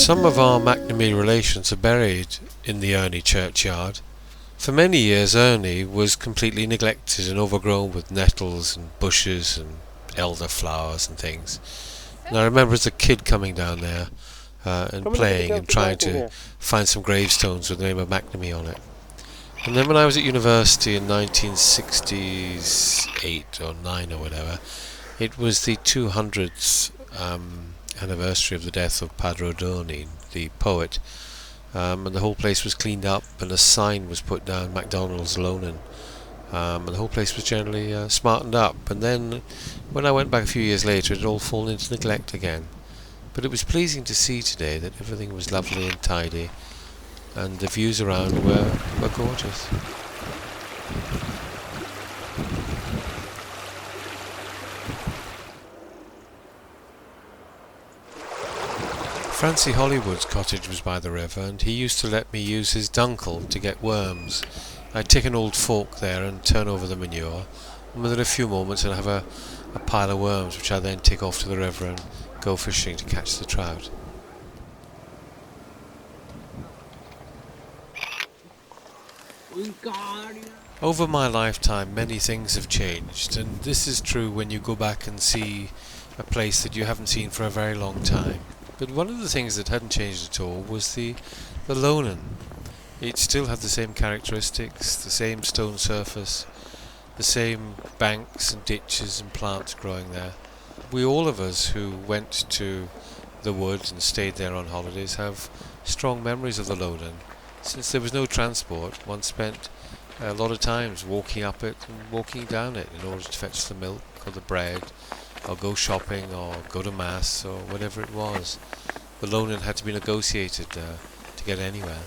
Some of our McNamee relations are buried in the Erney churchyard. For many years Erney was completely neglected and overgrown with nettles and bushes and elderflowers and things. And I remember as a kid coming down there and playing and trying to find some gravestones with the name of McNamee on it. And then when I was at university in 1968 or 9 or whatever, it was the 200th anniversary of the death of Padre O'Donnell, the poet, and the whole place was cleaned up and a sign was put down, McDonald's Lonen, and the whole place was generally smartened up. And then when I went back a few years later, it had all fallen into neglect again. But it was pleasing to see today that everything was lovely and tidy and the views around were gorgeous. Francie Hollywood's cottage was by the river, and he used to let me use his dunkel to get worms. I'd take an old fork there and turn over the manure, and within a few moments I'd have a pile of worms, which I then take off to the river and go fishing to catch the trout. Over my lifetime many things have changed, and this is true when you go back and see a place that you haven't seen for a very long time. But one of the things that hadn't changed at all was the lonen. It still had the same characteristics, the same stone surface, the same banks and ditches and plants growing there. We, all of us who went to the woods and stayed there on holidays, have strong memories of the lonen. Since there was no transport, one spent a lot of times walking up it and walking down it in order to fetch the milk or the bread, or go shopping or go to mass or whatever it was. The lonen had to be negotiated to get anywhere.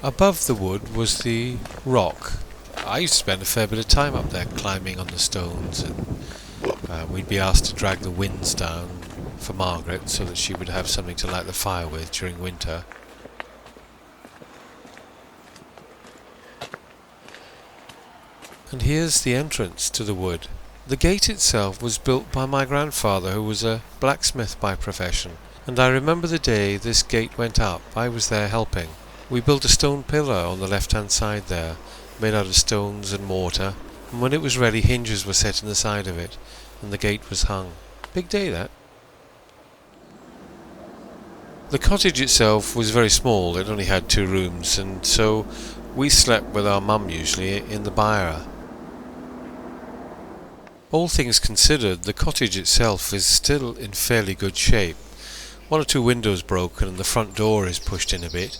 Above the wood was the rock. I used to spend a fair bit of time up there climbing on the stones, and we'd be asked to drag the winds down for Margaret so that she would have something to light the fire with during winter. And here's the entrance to the wood. The gate itself was built by my grandfather, who was a blacksmith by profession, and I remember the day this gate went up. I was there helping. We built a stone pillar on the left-hand side there, made out of stones and mortar, and when it was ready hinges were set in the side of it, and the gate was hung. Big day, that. The cottage itself was very small. It only had 2 rooms, and so we slept with our mum usually in the byre. All things considered, the cottage itself is still in fairly good shape. 1 or 2 windows broken and the front door is pushed in a bit,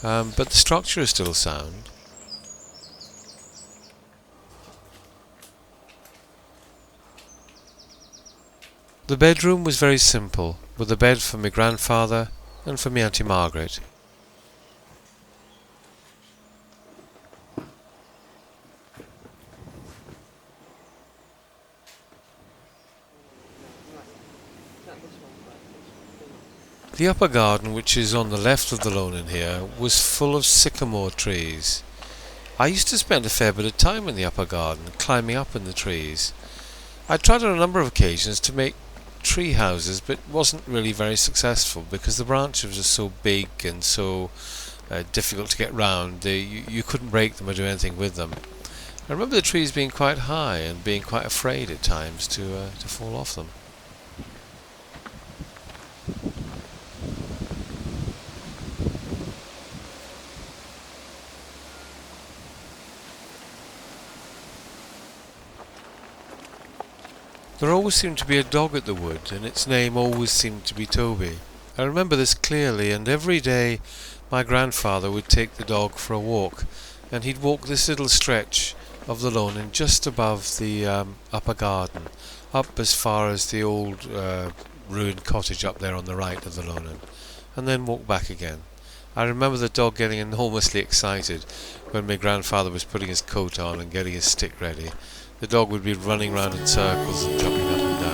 but the structure is still sound. The bedroom was very simple, with a bed for my grandfather and for my Auntie Margaret. The upper garden, which is on the left of the lonen here, was full of sycamore trees. I used to spend a fair bit of time in the upper garden, climbing up in the trees. I tried on a number of occasions to make tree houses, but wasn't really very successful because the branches were so big and so difficult to get round. You couldn't break them or do anything with them. I remember the trees being quite high and being quite afraid at times to fall off them. There always seemed to be a dog at the wood, and its name always seemed to be Toby. I remember this clearly, and every day my grandfather would take the dog for a walk, and he'd walk this little stretch of the lonen just above the upper garden, up as far as the old ruined cottage up there on the right of the lonen, and then walk back again. I remember the dog getting enormously excited when my grandfather was putting his coat on and getting his stick ready. The dog would be running round in circles and jumping up and down.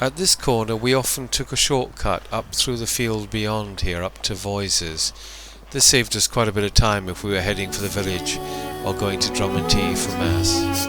At this corner we often took a shortcut up through the field beyond here up to Voices. This saved us quite a bit of time if we were heading for the village or going to Drummond Tea for Mass.